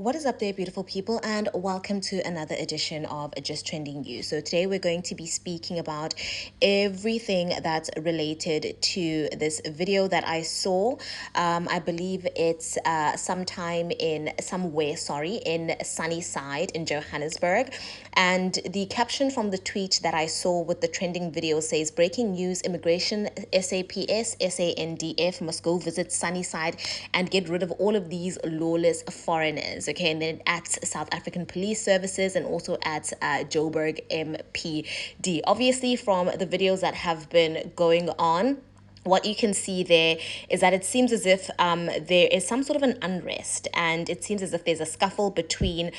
What is up there, beautiful people, and welcome to another edition of Just Trending News. So today we're going to be speaking about everything that's related to this video that I saw. I believe it's somewhere in Sunnyside in Johannesburg. And the caption from the tweet that I saw with the trending video says, "Breaking news, immigration, SAPS, SANDF must go visit Sunnyside and get rid of all of these lawless foreigners." Okay, and then it adds South African Police Services and also adds Joburg MPD. Obviously, from the videos that have been going on, what you can see there is that it seems as if there is some sort of an unrest, and it seems as if there's a scuffle between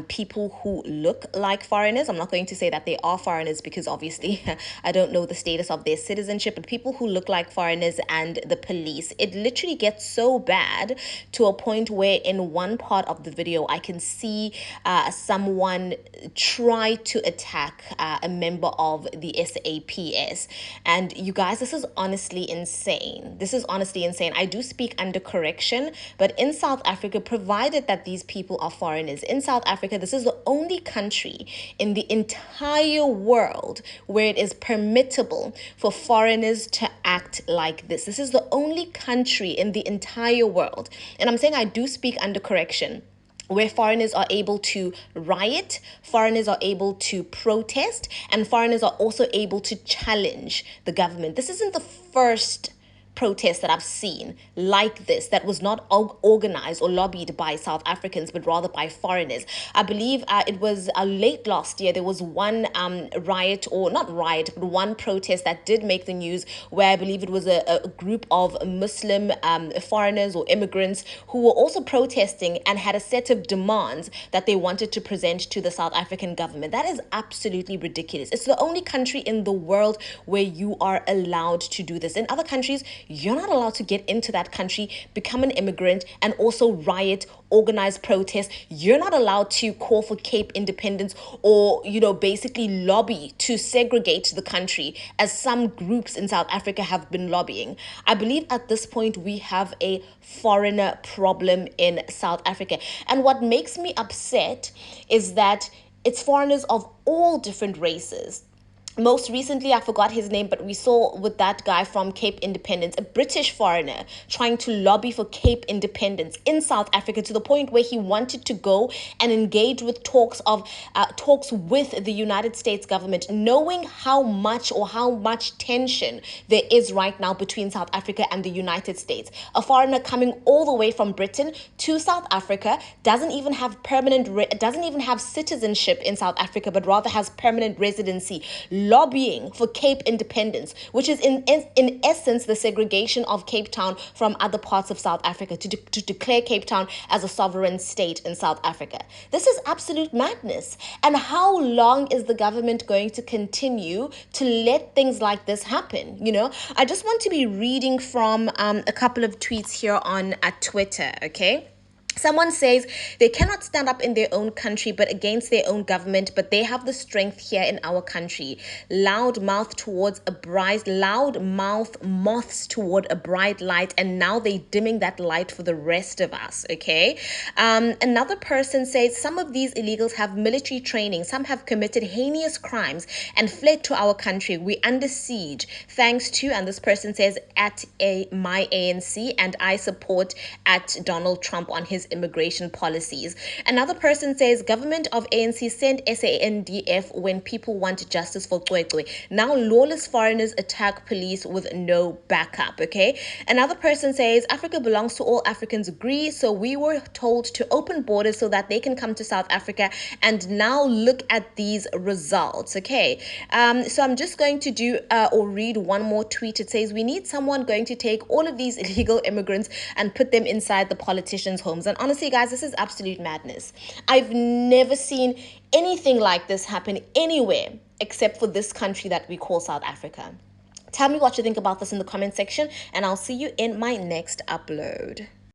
people who look like foreigners. I'm not going to say that they are foreigners because obviously I don't know the status of their citizenship, but people who look like foreigners and the police. It literally gets so bad to a point where in one part of the video I can see someone try to attack a member of the SAPS. And you guys, this is honestly insane. This is honestly insane. I do speak under correction, but in South Africa, provided that these people are foreigners, in South Africa, this is the only country in the entire world where it is permissible for foreigners to act like this. This is the only country in the entire world. And I'm saying I do speak under correction, where foreigners are able to riot, foreigners are able to protest, and foreigners are also able to challenge the government. This isn't the first protest that I've seen like this that was not organized or lobbied by South Africans, but rather by foreigners. I believe it was late last year, there was one riot, or not riot, but one protest that did make the news, where I believe it was a group of Muslim foreigners or immigrants who were also protesting and had a set of demands that they wanted to present to the South African government. That is absolutely ridiculous. It's the only country in the world where you are allowed to do this. In other countries, you're not allowed to get into that country, become an immigrant, and also riot, organize protests. You're not allowed to call for Cape independence or, basically lobby to segregate the country, as some groups in South Africa have been lobbying. I believe at this point we have a foreigner problem in South Africa. And what makes me upset is that it's foreigners of all different races. Most recently, I forgot his name, but we saw with that guy from Cape Independence, a British foreigner trying to lobby for Cape Independence in South Africa, to the point where he wanted to go and engage with talks with the United States government, knowing how much tension there is right now between South Africa and the United States. A foreigner coming all the way from Britain to South Africa, doesn't even have citizenship in South Africa, but rather has permanent residency, lobbying for Cape independence, which is in essence the segregation of Cape Town from other parts of South Africa, to declare Cape Town as a sovereign state in South Africa. This is absolute madness. And how long is the government going to continue to let things like this happen? I just want to be reading from a couple of tweets here on Twitter, okay? Someone says they cannot stand up in their own country but against their own government, but they have the strength here in our country. Loud moths toward a bright light, and now they dimming that light for the rest of us. Okay. Another person says some of these illegals have military training. Some have committed heinous crimes and fled to our country. We under siege thanks to, and this person says, at my ANC, and I support at Donald Trump on his immigration policies. Another person says government of ANC send SANDF when people want justice for Cwecwe. Now lawless foreigners attack police with no backup. Okay. Another person says Africa belongs to all Africans, agree. So we were told to open borders so that they can come to South Africa, and now look at these results. Okay. So I'm just going to do or read one more tweet. It says we need someone going to take all of these illegal immigrants and put them inside the politicians' homes. And honestly, guys, this is absolute madness. I've never seen anything like this happen anywhere except for this country that we call South Africa. Tell me what you think about this in the comment section, and I'll see you in my next upload.